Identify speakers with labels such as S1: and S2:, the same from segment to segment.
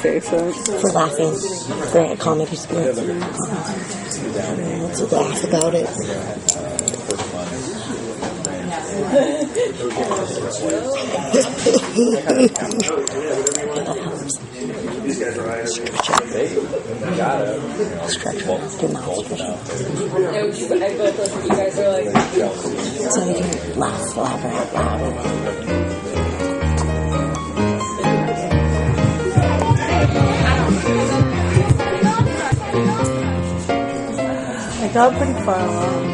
S1: face it.
S2: For laughing. For a comedy spirit. Let's laugh about it. Stretch it. Do mouth stretching. So you can laugh louder out loud.
S1: I got pretty far along.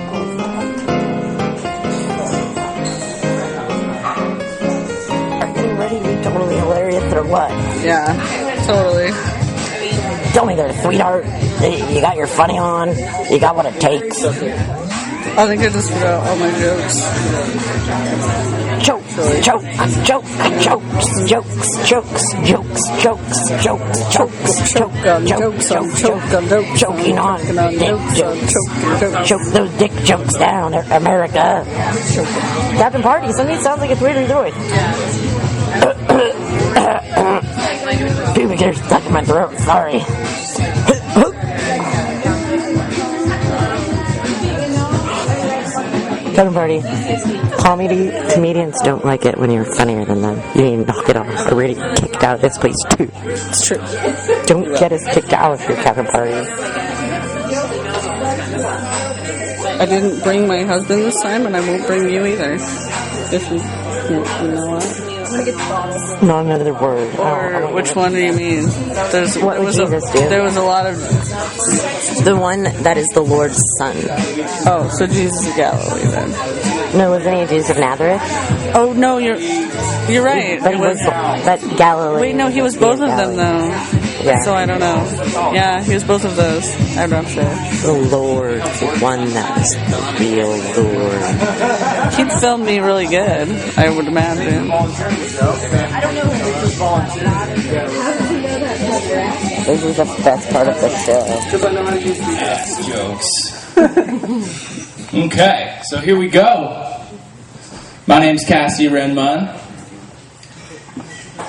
S2: Are you ready to be totally hilarious or what?
S1: Yeah, totally.
S2: Tell me there, sweetheart. You got your funny on. You got what it takes.
S1: I think I just forgot all my jokes.
S2: Jokes, jokes, jokes, jokes, jokes, jokes, jokes, jokes, jokes, choking on dick jokes. Choke those dick jokes down, America. Captain Party, something sounds like it's really doing. Pubic hair stuck in my throat, sorry. Captain Party. Comedians don't like it when you're funnier than them. You need to knock it off. Or we're getting kicked out of this place too.
S1: It's true.
S2: Don't get us kicked out of your Captain Party.
S1: I didn't bring my husband this time, and I won't bring you either. If you know what?
S2: Not another word.
S1: Or which one do you mean?
S2: What would Jesus do?
S1: There was a lot of...
S2: The one that is the Lord's Son.
S1: Oh, so Jesus of Galilee then.
S2: No, wasn't he Jesus of Nazareth?
S1: Oh, no, you're right.
S2: But he was that Galilee.
S1: Wait, no, he was both of them, though.
S2: Yeah.
S1: So I don't know. Yeah, he was both of those. I'm not sure.
S2: The Lord, the one that is the real Lord.
S1: He'd film me really good, I would imagine.
S2: This is the best part of the show.
S3: Jokes. Okay, so here we go. My name's Cassidy Wren-Munn.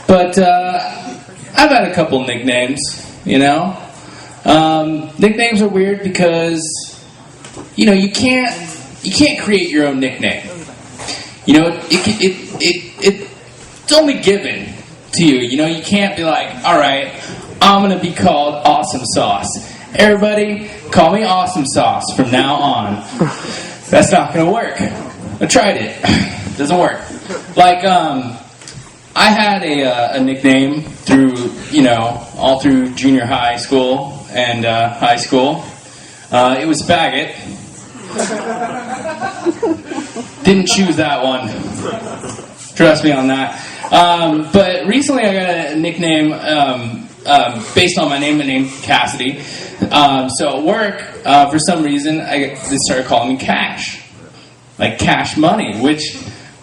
S3: But, I've had a couple nicknames, you know. Nicknames are weird because, you know, you can't create your own nickname. You know, it's only given to you. You know, you can't be like, all right, I'm gonna be called Awesome Sauce. Everybody, call me Awesome Sauce from now on. That's not gonna work. I tried it. Doesn't work. Like, I had a nickname through, you know, all through junior high school and high school. It was Faggot. Didn't choose that one. Trust me on that. But recently I got a nickname based on my name Cassidy. So at work, for some reason, they started calling me Cash. Like Cash Money, which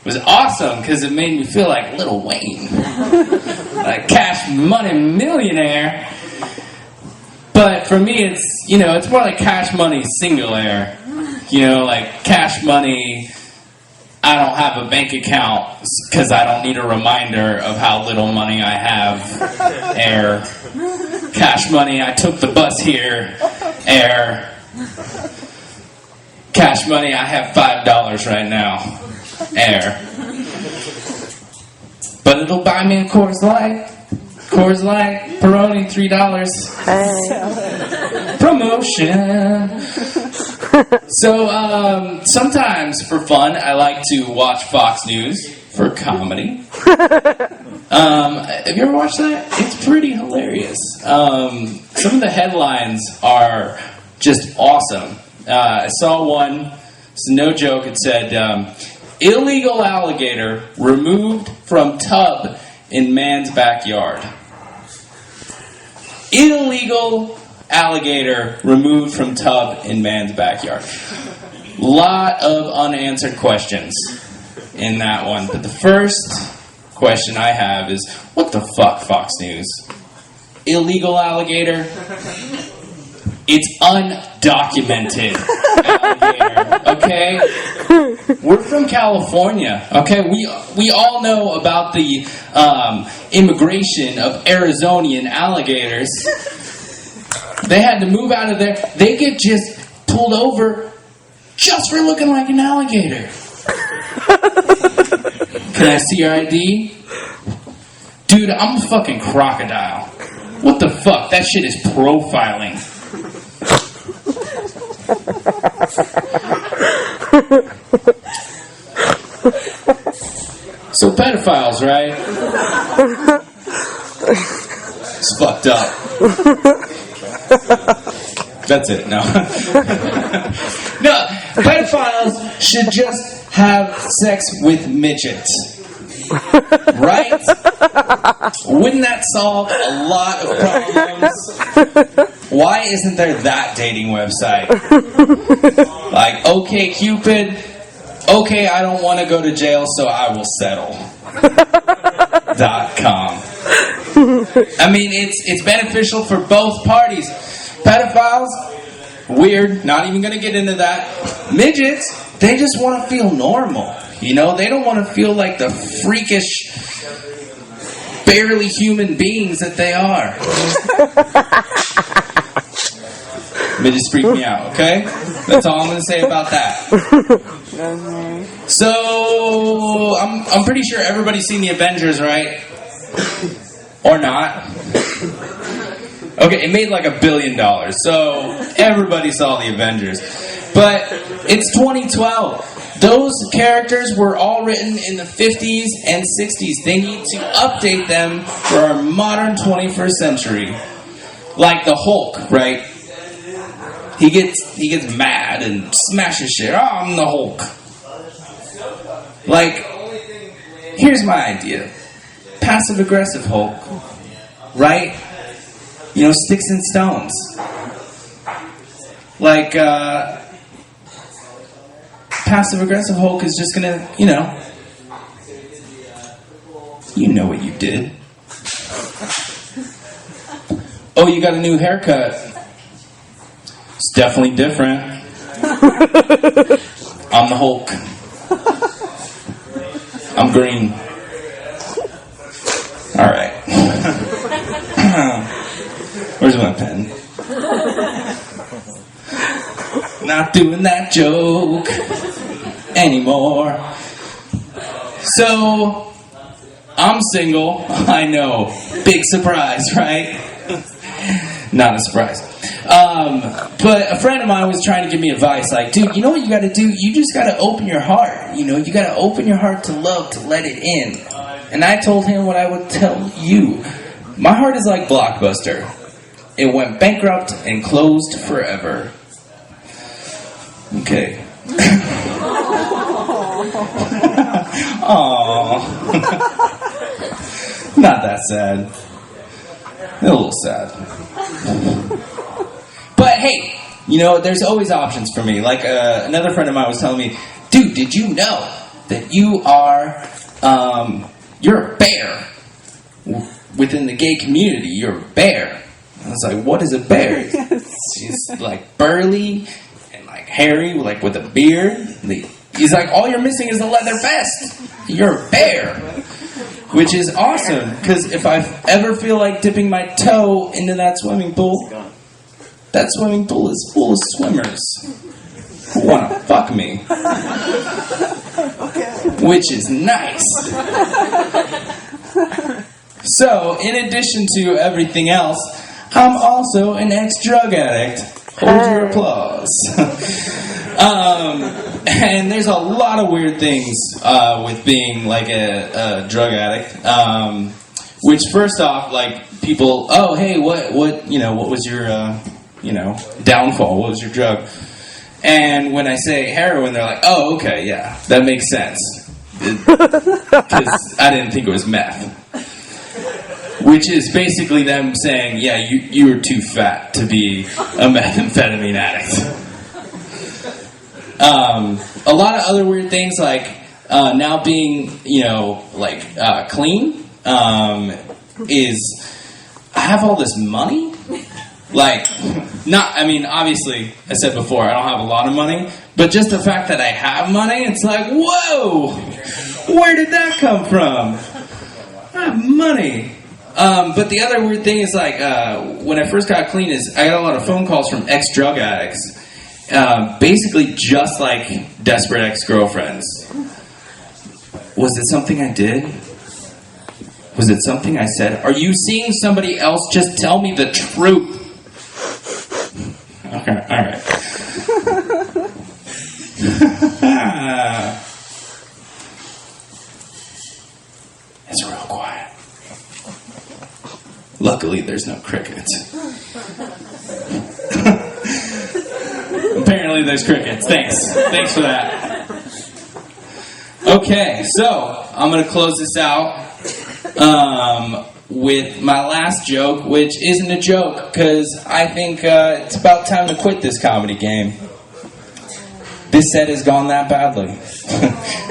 S3: was awesome because it made me feel like Lil Wayne. Like Cash Money Millionaire. But for me, it's, you know, it's more like Cash Money Singular. You know, like Cash Money, I don't have a bank account because I don't need a reminder of how little money I have. Air. Cash Money, I took the bus here. Air. Cash Money, I have $5 right now. Air. But it'll buy me a Coors Light. Coors Light, Peroni, $3.
S2: Hey.
S3: Promotion. So, sometimes for fun, I like to watch Fox News for comedy. Have you ever watched that? It's pretty hilarious. Some of the headlines are just awesome. I saw one, it's no joke, it said, illegal alligator removed from tub in man's backyard. Illegal alligator removed from tub in man's backyard. Lot of unanswered questions in that one. But the first question I have is, what the fuck, Fox News? Illegal alligator? It's undocumented alligator, okay? We're from California, okay? We all know about the immigration of Arizonian alligators. They had to move out of there. They get just pulled over just for looking like an alligator. Can I see your ID? Dude, I'm a fucking crocodile. What the fuck? That shit is profiling. So pedophiles, right? It's fucked up. That's it. No. No, pedophiles should just have sex with midgets. Right? Wouldn't that solve a lot of problems? Why isn't there that dating website? Like, okay, Cupid, okay, I don't want to go to jail, so I will settle. .com. I mean, it's beneficial for both parties. Pedophiles, weird, not even going to get into that. Midgets, they just want to feel normal. You know, they don't want to feel like the freakish, barely human beings that they are. Midgets freak me out, okay? That's all I'm going to say about that. So, I'm pretty sure everybody's seen the Avengers, right? Or not? Okay, it made like $1 billion, so everybody saw the Avengers. But it's 2012. Those characters were all written in the 50s and 60s. They need to update them for our modern 21st century. Like the Hulk, right? He gets mad and smashes shit. Oh, I'm the Hulk. Like, here's my idea. Passive-aggressive Hulk. Right? You know, sticks and stones. Like, passive-aggressive Hulk is just gonna, you know what you did. Oh, you got a new haircut. It's definitely different. I'm the Hulk. I'm green. Alright. Where's my pen? Not doing that joke anymore. So, I'm single. I know. Big surprise, right? Not a surprise. But a friend of mine was trying to give me advice, like, dude, you know what you gotta do? You just gotta open your heart. You know, you gotta open your heart to love, to let it in. And I told him what I would tell you. My heart is like Blockbuster. It went bankrupt and closed forever. Okay. Aww. Not that sad. A little sad. But hey, you know, there's always options for me. Like another friend of mine was telling me, dude, did you know that you are, you're a bear within the gay community? You're a bear. I was like, what is a bear? She's like burly and like hairy, like with a beard. He's like, all you're missing is the leather vest. You're a bear. Which is awesome, because if I ever feel like dipping my toe into that swimming pool is full of swimmers who want to fuck me. Which is nice. So, in addition to everything else, I'm also an ex-drug addict. Hold your applause. And there's a lot of weird things with being like a drug addict. Which, first off, like people, oh hey, what was your downfall? What was your drug? And when I say heroin, they're like, oh okay, yeah, that makes sense, because I didn't think it was meth. Which is basically them saying, yeah, you were too fat to be a methamphetamine addict. A lot of other weird things, like now being, clean, is I have all this money. Like, obviously, I said before, I don't have a lot of money, But just the fact that I have money, it's like, whoa! Where did that come from? I have money. But the other weird thing is, like, when I first got clean, is I got a lot of phone calls from ex-drug addicts. Basically just like desperate ex-girlfriends. Was it something I did? Was it something I said? Are you seeing somebody else? Just tell me the truth. Okay, alright. It's real quiet. Luckily, there's no crickets. Apparently, there's crickets. Thanks for that. Okay, so I'm going to close this out with my last joke, which isn't a joke, because I think it's about time to quit this comedy game. This set has gone that badly.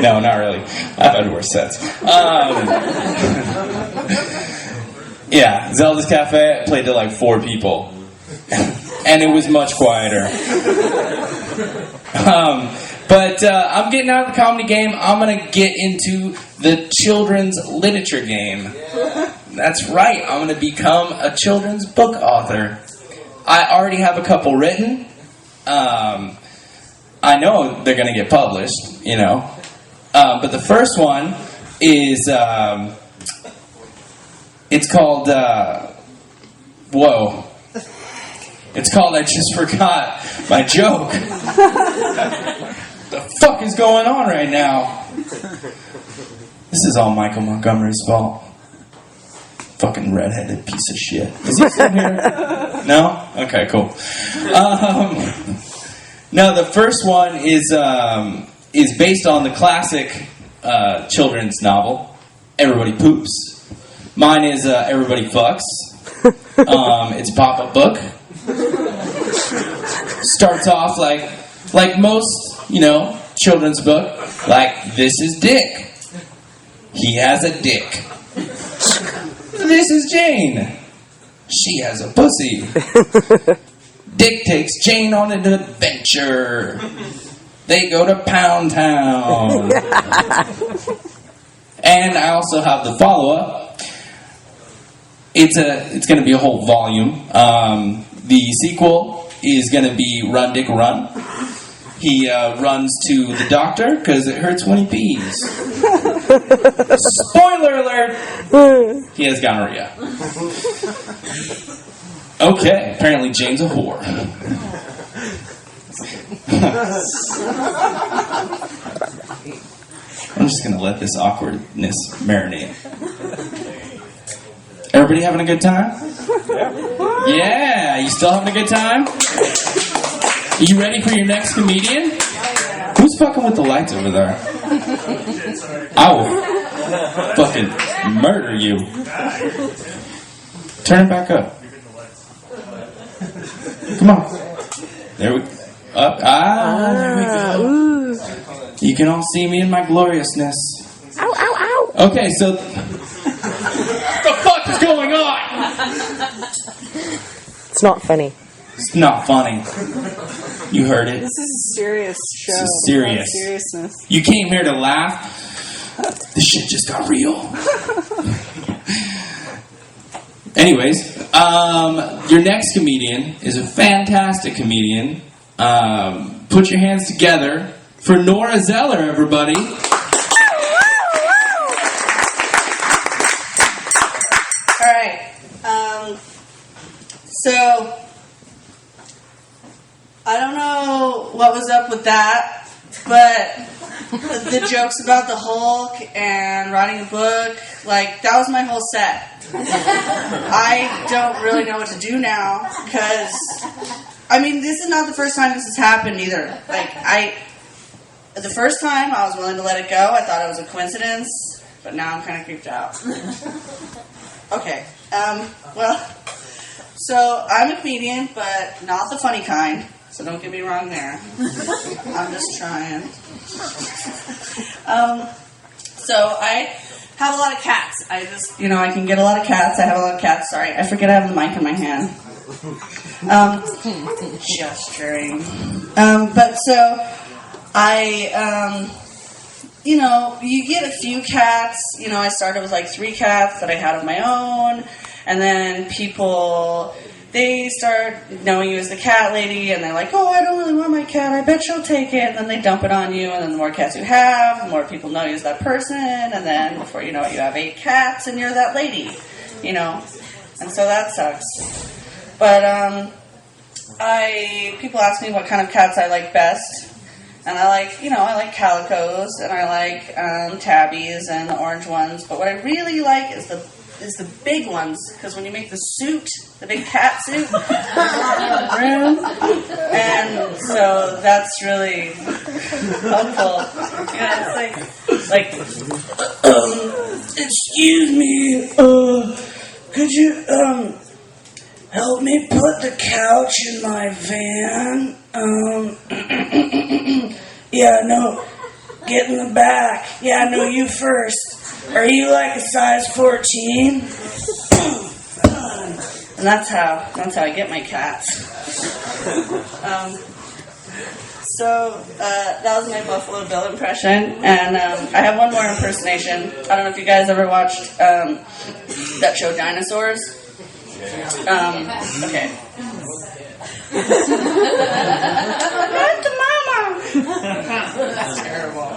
S3: No, not really. I've had worse sets. Yeah, Zelda's Cafe, I played to like 4 people. And it was much quieter. But I'm getting out of the comedy game. I'm going to get into the children's literature game. That's right. I'm going to become a children's book author. I already have a couple written. I know they're going to get published, you know. But the first one is, it's called, whoa. It's called I Just Forgot My Joke. The fuck is going on right now? This is all Michael Montgomery's fault. Fucking redheaded piece of shit. Is he still here? No? Okay, cool. No, the first one is based on the classic children's novel, Everybody Poops. Mine is Everybody Fucks. It's a pop-up book. Starts off like most, you know, children's book, like, this is Dick. He has a dick. This is Jane. She has a pussy. Dick takes Jane on an adventure. They go to Pound Town. And I also have the follow-up. It's going to be a whole volume. The sequel is going to be Run, Dick, Run. He runs to the doctor because it hurts when he pees. Spoiler alert! He has gonorrhea. Okay, apparently Jane's a whore. I'm just going to let this awkwardness marinate. Everybody having a good time? Yeah, you still having a good time? You ready for your next comedian? Who's fucking with the lights over there? I will fucking murder you. Turn it back up. Come on. There we go. Up. There we go. You can all see me in my gloriousness.
S2: Ow, ow, ow.
S3: Okay, so what the fuck is going on?
S2: It's not funny.
S3: It's not funny. You heard it.
S1: This is a serious show.
S3: This is serious.
S1: Seriousness.
S3: You came here to laugh. This shit just got real. Anyways, your next comedian is a fantastic comedian. Put your hands together for Nora Zeller, everybody.
S1: All right. So I don't know what was up with that, but the jokes about the Hulk and writing a book, like, that was my whole set. I don't really know what to do now, because, I mean, this is not the first time this has happened either. Like, the first time I was willing to let it go. I thought it was a coincidence, but now I'm kind of creeped out. Okay, well, so I'm a comedian, but not the funny kind, so don't get me wrong there. I'm just trying. So I have a lot of cats. I just, I can get a lot of cats. I have a lot of cats. Sorry, I forget I have the mic in my hand. Gesturing. But so you get a few cats. I started with like 3 cats that I had of my own, and then people, they start knowing you as the cat lady, and they're like, oh, I don't really want my cat, I bet she'll take it, and then they dump it on you, and then the more cats you have, the more people know you as that person, and then before you know it, you have 8 cats, and you're that lady, and so that sucks. But, people ask me what kind of cats I like best, and I like calicos, and I like tabbies and the orange ones, but what I really like is the big ones, because when you make the suit, the big cat suit, there's a lot more room, and so that's really helpful. It's like, excuse me, could you, help me put the couch in my van? Yeah, no, get in the back. Yeah, no, you first. Are you like a size 14? And that's how I get my cats. So that was my Buffalo Bill impression, and I have one more impersonation. I don't know if you guys ever watched that show Dinosaurs. Okay. Back to mama. That's terrible.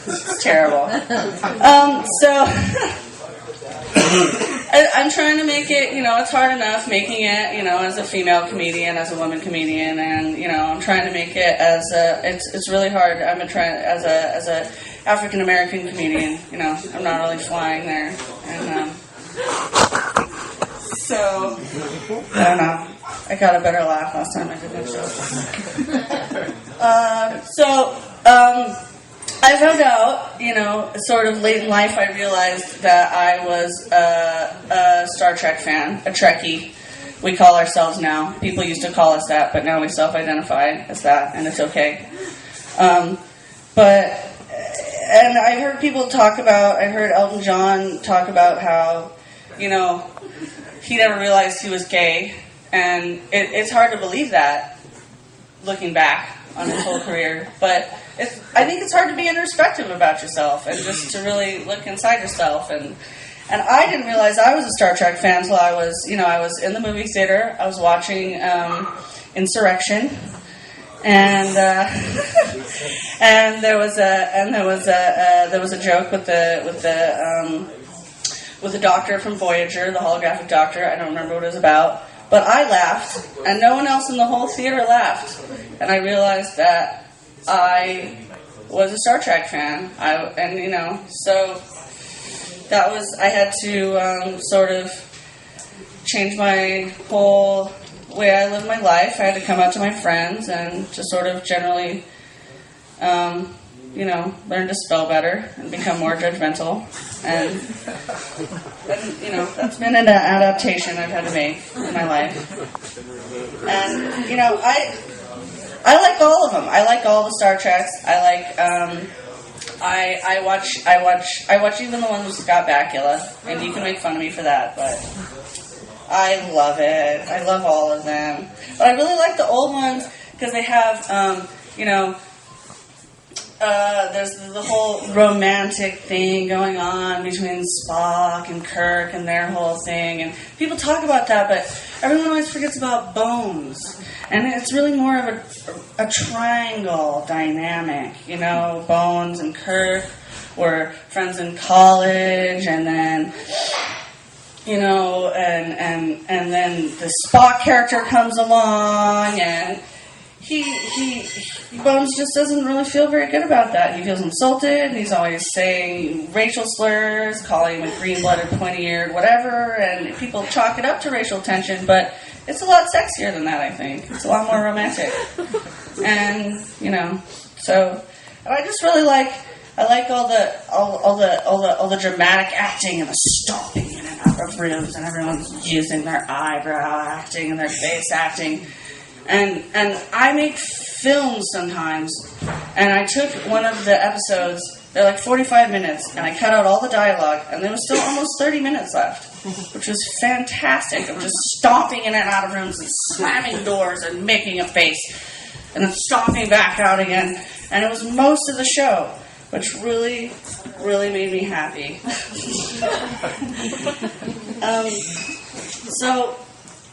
S1: It's terrible. So I'm trying to make it. It's hard enough making it. As a female comedian, as a woman comedian, and I'm trying to make it as a. It's really hard. I'm trying as a African American comedian. I'm not really flying there, and so I don't know. I got a better laugh last time I did that show. I found out, sort of late in life, I realized that I was a Star Trek fan, a Trekkie. We call ourselves now. People used to call us that, but now we self-identify as that, and it's okay. And I heard people I heard Elton John talk about how, he never realized he was gay, and it's hard to believe that, looking back on his whole career, but I think it's hard to be introspective about yourself, and just to really look inside yourself, and I didn't realize I was a Star Trek fan until I was in the movie theater, I was watching Insurrection, and and there was a joke with the doctor from Voyager, the holographic doctor. I don't remember what it was about, but I laughed, and no one else in the whole theater laughed, and I realized that I was a Star Trek fan. So that was, I had to sort of change my whole way I live my life. I had to come out to my friends and just sort of generally, learn to spell better and become more judgmental. And that's been an adaptation I've had to make in my life. And, I like all of them. I like all the Star Treks. I like, I watch even the ones with Scott Bakula, and you can make fun of me for that, but I love it. I love all of them. But I really like the old ones because they have, there's the whole romantic thing going on between Spock and Kirk and their whole thing, and people talk about that, but everyone always forgets about Bones. And it's really more of a triangle dynamic, Bones and Kirk were friends in college, and then, and then the Spock character comes along, and Bones just doesn't really feel very good about that. He feels insulted, and he's always saying racial slurs, calling him a green-blooded, pointy-eared, whatever, and people chalk it up to racial tension, but it's a lot sexier than that, I think. It's a lot more romantic. And, so, and I just really like all the dramatic acting and the stomping in and out of rooms, and everyone's using their eyebrow acting and their face acting. And I make films sometimes, and I took one of the episodes, they're like 45 minutes, and I cut out all the dialogue, and there was still almost 30 minutes left, which was fantastic. I was just stomping in and out of rooms and slamming doors and making a face, and then stomping back out again. And it was most of the show, which really, really made me happy. So,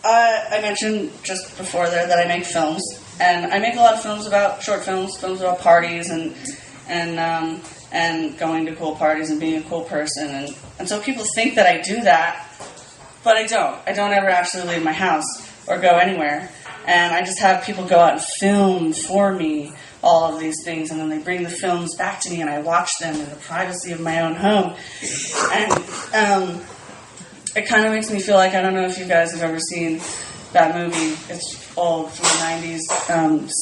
S1: I mentioned just before there that I make films, and I make a lot of films about short films about parties and going to cool parties and being a cool person, and so people think that I do that, but I don't. I don't ever actually leave my house or go anywhere, and I just have people go out and film for me all of these things, and then they bring the films back to me, and I watch them in the privacy of my own home, and it kind of makes me feel like, I don't know if you guys have ever seen that movie. It's old, from the 90s.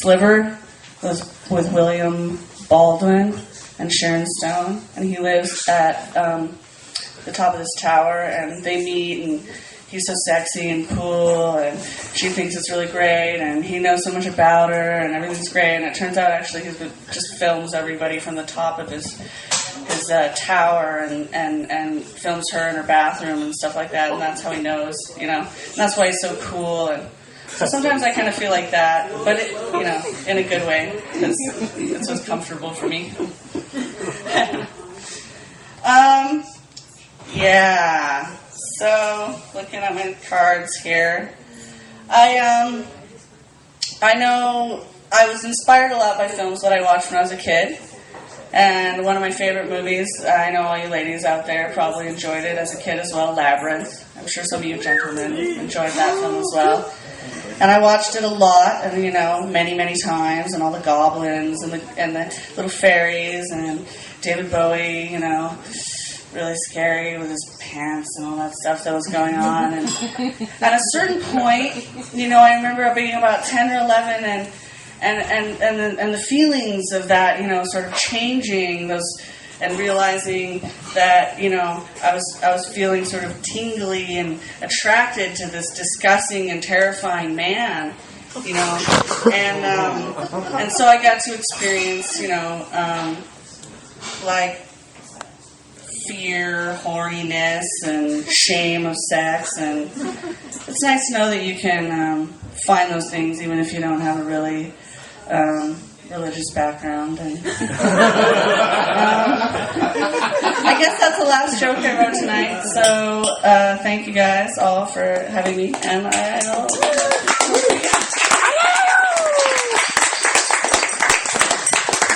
S1: Sliver with William Baldwin and Sharon Stone. And he lives at the top of this tower, and they meet, and he's so sexy and cool, and she thinks it's really great, and he knows so much about her, and everything's great. And it turns out, actually, he just films everybody from the top of his tower and films her in her bathroom and stuff like that, and that's how he knows, and that's why he's so cool. And so sometimes I kind of feel like that, but in a good way, because it's what's comfortable for me. Yeah. So looking at my cards here, I know I was inspired a lot by films that I watched when I was a kid. And one of my favorite movies, I know all you ladies out there probably enjoyed it as a kid as well, Labyrinth. I'm sure some of you gentlemen enjoyed that film as well. And I watched it a lot, and many, many times, and all the goblins and the little fairies and David Bowie, really scary with his pants and all that stuff that was going on. And at a certain point, I remember being about 10 or 11 and the feelings of that, sort of changing those, and realizing that, I was feeling sort of tingly and attracted to this disgusting and terrifying man, and so I got to experience, like fear, horniness, and shame of sex, and it's nice to know that you can find those things even if you don't have a really religious background. And I guess that's the last joke I wrote tonight. So thank you guys all for having me, and I'll.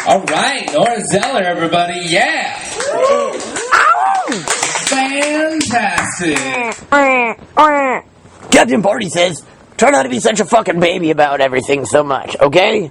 S3: All right, Nora Zeller, everybody, yeah! Fantastic!
S2: Captain Party says, try not to be such a fucking baby about everything so much, okay?